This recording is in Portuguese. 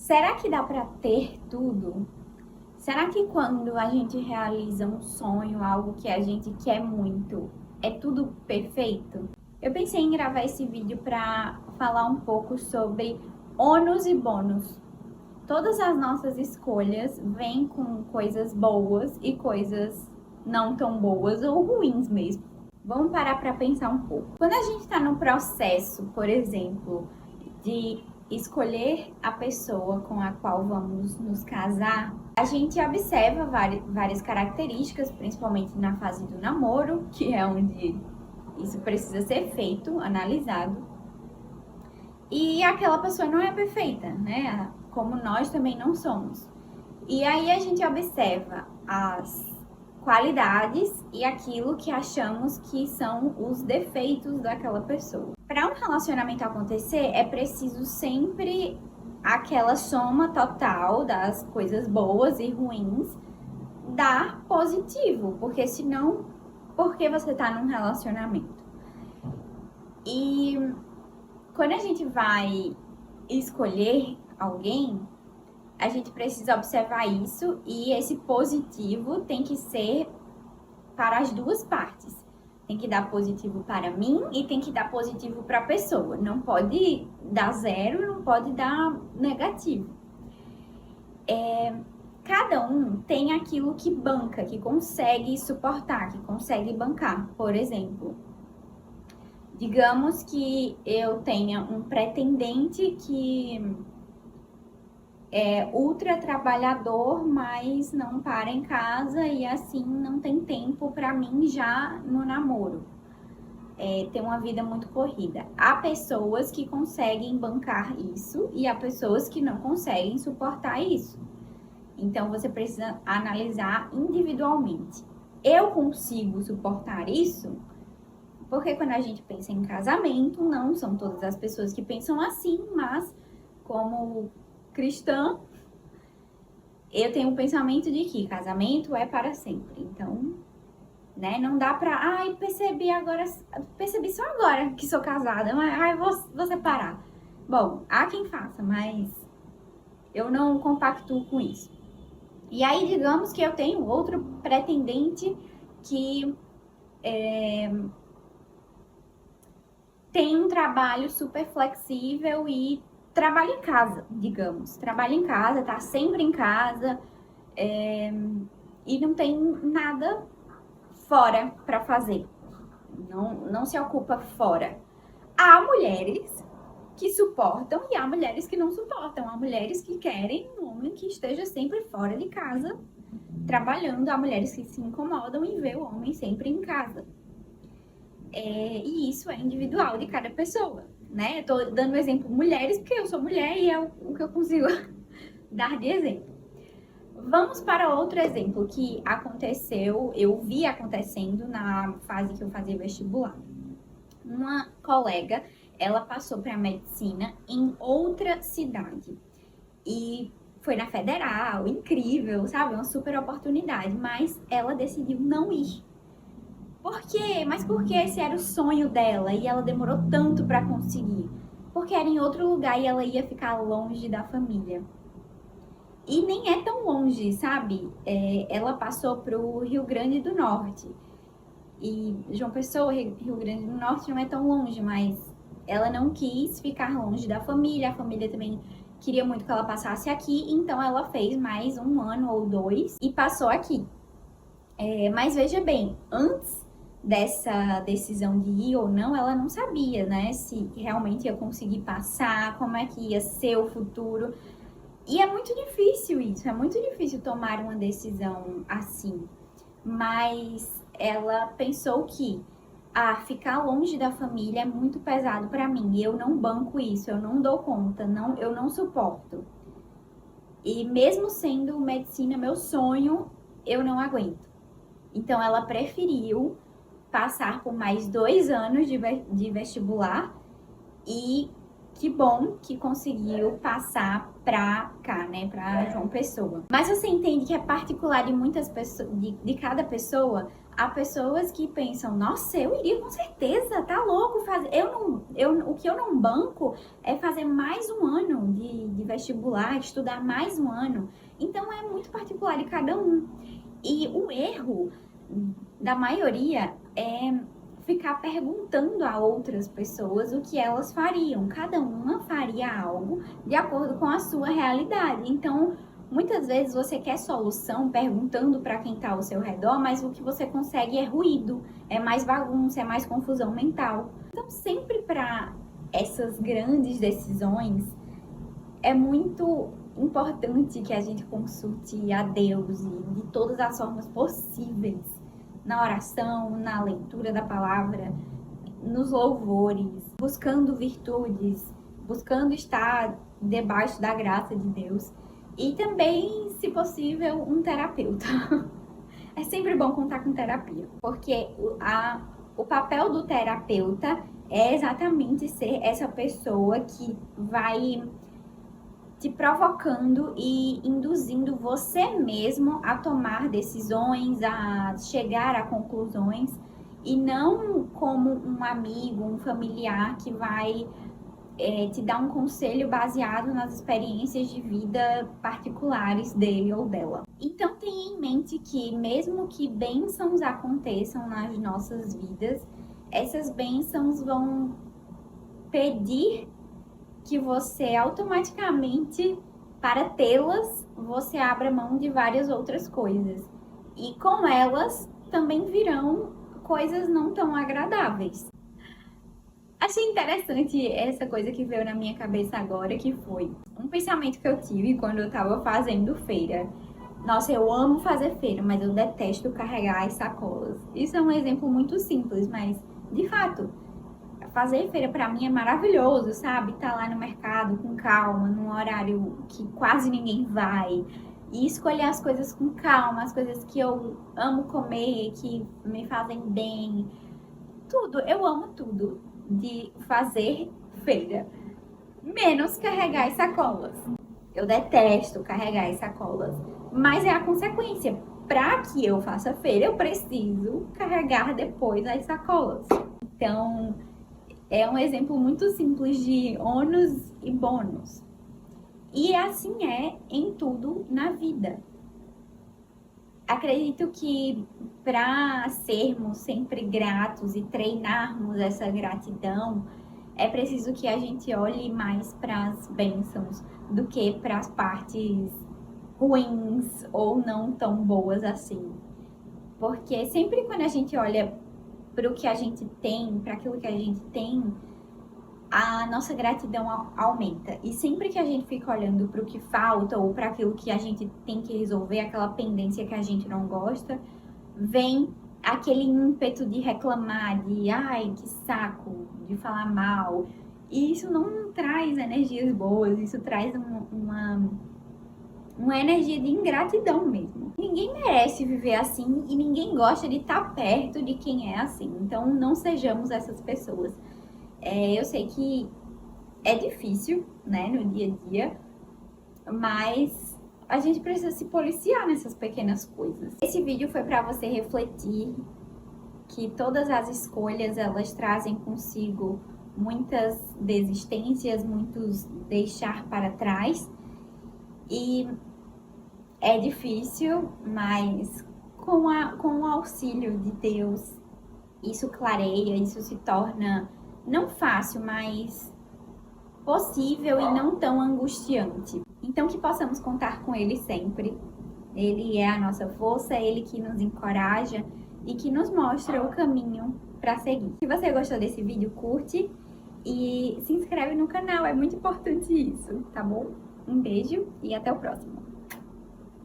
Será que dá para ter tudo? Será que quando a gente realiza um sonho, algo que a gente quer muito, é tudo perfeito? Eu pensei em gravar esse vídeo para falar um pouco sobre ônus e bônus. Todas as nossas escolhas vêm com coisas boas e coisas não tão boas ou ruins mesmo. Vamos parar para pensar um pouco. Quando a gente está no processo, por exemplo, de escolher a pessoa com a qual vamos nos casar, a gente observa várias características, principalmente na fase do namoro, que é onde isso precisa ser feito, analisado. E aquela pessoa não é perfeita, né? Como nós também não somos. E aí a gente observa as qualidades e aquilo que achamos que são os defeitos daquela pessoa. Para um relacionamento acontecer, é preciso sempre aquela soma total das coisas boas e ruins dar positivo, porque senão, por que você tá num relacionamento? E quando a gente vai escolher alguém, a gente precisa observar isso e esse positivo tem que ser para as duas partes. Tem que dar positivo para mim e tem que dar positivo para a pessoa. Não pode dar zero, não pode dar negativo. Cada um tem aquilo que banca, que consegue suportar, que consegue bancar. Por exemplo, digamos que eu tenha um pretendente que é ultra trabalhador, mas não para em casa e assim não tem tempo para mim já no namoro. Tem uma vida muito corrida. Há pessoas que conseguem bancar isso e há pessoas que não conseguem suportar isso. Então você precisa analisar individualmente. Eu consigo suportar isso? Porque quando a gente pensa em casamento, não são todas as pessoas que pensam assim, mas como cristã, eu tenho um pensamento de que casamento é para sempre. Então, né, não dá pra, percebi só agora que sou casada, mas vou separar. Bom, há quem faça, mas eu não compactuo com isso. E aí, digamos que eu tenho outro pretendente que tem um trabalho super flexível e trabalha em casa, digamos. Trabalha em casa, tá sempre em casa e não tem nada fora para fazer. Não se ocupa fora. Há mulheres que suportam e há mulheres que não suportam. Há mulheres que querem um homem que esteja sempre fora de casa trabalhando. Há mulheres que se incomodam em ver o homem sempre em casa. E isso é individual de cada pessoa, né? Eu tô dando exemplo mulheres porque eu sou mulher e é o que eu consigo dar de exemplo. Vamos para outro exemplo que aconteceu, eu vi acontecendo na fase que eu fazia vestibular. Uma colega, ela passou para medicina em outra cidade e foi na federal, incrível, sabe? Uma super oportunidade, mas ela decidiu não ir. Por quê? Mas por que esse era o sonho dela e ela demorou tanto para conseguir? Porque era em outro lugar e ela ia ficar longe da família. E nem é tão longe, sabe? Ela passou pro Rio Grande do Norte. E João Pessoa, Rio Grande do Norte não é tão longe, mas ela não quis ficar longe da família. A família também queria muito que ela passasse aqui, então ela fez mais um ano ou dois e passou aqui. Mas veja bem, antes dessa decisão de ir ou não, ela não sabia, né, se realmente ia conseguir passar, como é que ia ser o futuro. E é muito difícil isso, é muito difícil tomar uma decisão assim. Mas ela pensou que ficar longe da família é muito pesado para mim. E eu não banco isso, eu não dou conta, eu não suporto. E mesmo sendo medicina meu sonho, eu não aguento. Então ela preferiu passar por mais 2 anos de vestibular e que bom que conseguiu passar pra cá, né? né, para João Pessoa. Mas você entende que é particular de muitas pessoas, de cada pessoa. Há pessoas que pensam, nossa, eu iria com certeza, tá louco fazer. O que eu não banco é fazer mais um ano de vestibular, estudar mais um ano. Então é muito particular de cada um. E o erro da maioria é ficar perguntando a outras pessoas o que elas fariam. Cada uma faria algo de acordo com a sua realidade. Então, muitas vezes você quer solução perguntando para quem está ao seu redor, mas o que você consegue é ruído, é mais bagunça, é mais confusão mental. Então, sempre para essas grandes decisões, é muito importante que a gente consulte a Deus e de todas as formas possíveis, na oração, na leitura da palavra, nos louvores, buscando virtudes, buscando estar debaixo da graça de Deus. E também, se possível, um terapeuta. É sempre bom contar com terapia, porque o papel do terapeuta é exatamente ser essa pessoa que vai te provocando e induzindo você mesmo a tomar decisões, a chegar a conclusões, e não como um amigo, um familiar que vai te dar um conselho baseado nas experiências de vida particulares dele ou dela. Então tenha em mente que mesmo que bênçãos aconteçam nas nossas vidas, essas bênçãos vão pedir que você automaticamente, para tê-las, você abra mão de várias outras coisas. E com elas também virão coisas não tão agradáveis. Achei interessante essa coisa que veio na minha cabeça agora, que foi um pensamento que eu tive quando eu tava fazendo feira. Nossa, eu amo fazer feira, mas eu detesto carregar as sacolas. Isso é um exemplo muito simples, mas de fato, fazer feira pra mim é maravilhoso, sabe? Tá lá no mercado com calma, num horário que quase ninguém vai. E escolher as coisas com calma, as coisas que eu amo comer, que me fazem bem. Tudo, eu amo tudo de fazer feira. Menos carregar as sacolas. Eu detesto carregar as sacolas. Mas é a consequência. Pra que eu faça feira, eu preciso carregar depois as sacolas. Então, é um exemplo muito simples de ônus e bônus. E assim é em tudo na vida. Acredito que para sermos sempre gratos e treinarmos essa gratidão, é preciso que a gente olhe mais para as bênçãos do que para as partes ruins ou não tão boas assim. Porque sempre quando a gente olha para o que a gente tem, para aquilo que a gente tem, a nossa gratidão aumenta. E sempre que a gente fica olhando para o que falta ou para aquilo que a gente tem que resolver, aquela pendência que a gente não gosta, vem aquele ímpeto de reclamar, de ai, que saco, de falar mal. E isso não traz energias boas, isso traz uma energia de ingratidão mesmo. Ninguém merece viver assim e ninguém gosta de estar perto de quem é assim. Então não sejamos essas pessoas. Eu sei que é difícil, né, no dia a dia, mas a gente precisa se policiar nessas pequenas coisas. Esse vídeo foi para você refletir que todas as escolhas, elas trazem consigo muitas desistências, muitos deixar para trás. E é difícil, mas com o auxílio de Deus, isso clareia, isso se torna não fácil, mas possível e não tão angustiante. Então que possamos contar com Ele sempre. Ele é a nossa força, é Ele que nos encoraja e que nos mostra o caminho para seguir. Se você gostou desse vídeo, curte e se inscreve no canal, é muito importante isso, tá bom? Um beijo e até o próximo.